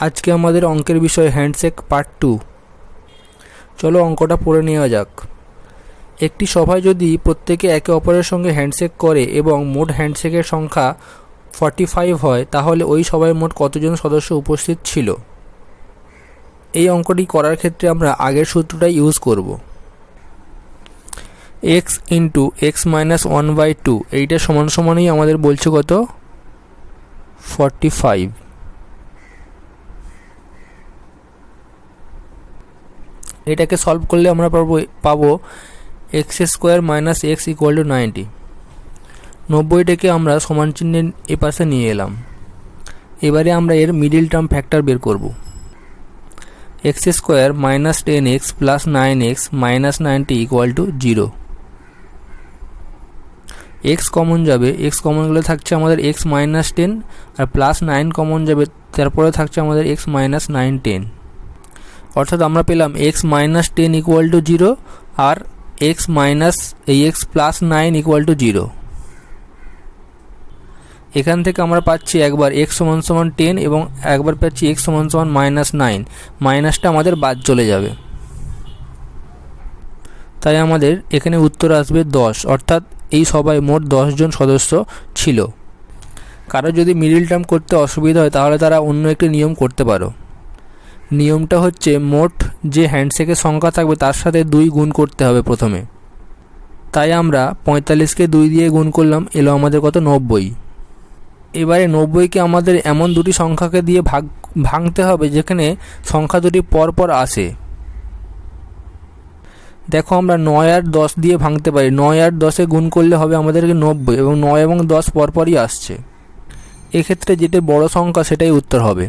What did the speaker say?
আজকে আমাদের অঙ্কের বিষয় হ্যান্ডশেক পার্ট 2। চলো অঙ্কটা পড়ে নেওয়া যাক। একটি সভায় যদি প্রত্যেকে একে অপরের সঙ্গে হ্যান্ডশেক করে এবং মোট হ্যান্ডশেকের সংখ্যা 45 হয়, তাহলে ওই সভায় মোট কতজন সদস্য উপস্থিত ছিল। এই অঙ্কটি করার ক্ষেত্রে আমরা আগের সূত্রটাই ইউজ করব। x ইন্টু x মাইনাস 1/2 এইটা সমান সমানই আমাদের বলছে কত 45। এটাকে সলভ করলে আমরা পাবো x square minus x equal to 90। 90টাকে আমরা সমান চিহ্নের এপাশে নিয়ে এলাম। এবারে আমরা এর মিডিল টার্ম ফ্যাক্টর বের করব। X square minus 10x plus 9x minus 90 equal to 0। X common যাবে, এক্স কমন গেলে থাকছে আমাদের এক্স মাইনাস 10 আর প্লাস 9 কমন যাবে, তারপরে থাকছে আমাদের এক্স মাইনাস 9 10। অর্থাৎ আমরা পেলাম এক্স মাইনাস 10 ইকুয়াল টু 0 আর x minus x plus 9 equal to 0। এখান থেকে আমরা পাচ্ছি একবার এক্স সমান সমান 10 এবং একবার পাচ্ছি এক্স সমান সমান মাইনাস 9। মাইনাসটা আমাদের বাদ চলে যাবে, তাই আমাদের এখানে উত্তর আসবে 10। অর্থাৎ এই সভায় মোট 10 জন সদস্য ছিল। কারো যদি মিডিল টার্ম করতে অসুবিধা হয় তাহলে তারা অন্য একটি নিয়ম করতে পারো। নিয়মটা হচ্ছে মোট যে হ্যান্ডশেকের সংখ্যা থাকবে তার সাথে 2 গুণ করতে হবে প্রথমে। তাই আমরা 45কে 2 দিয়ে গুণ করলাম, এলো আমাদের কত 90। এবারে 90কে আমাদের এমন দুটি সংখ্যাকে দিয়ে ভাঙতে হবে যেখানে সংখ্যা দুটি পরপর আসে। দেখো আমরা 9 আর 10 দিয়ে ভাঙতে পারি। 9 আর 10-এ গুণ করলে হবে আমাদেরকে 90 এবং 9 এবং 10 পরপরই আসছে। এক্ষেত্রে যেটা বড় সংখ্যা সেটাই উত্তর হবে।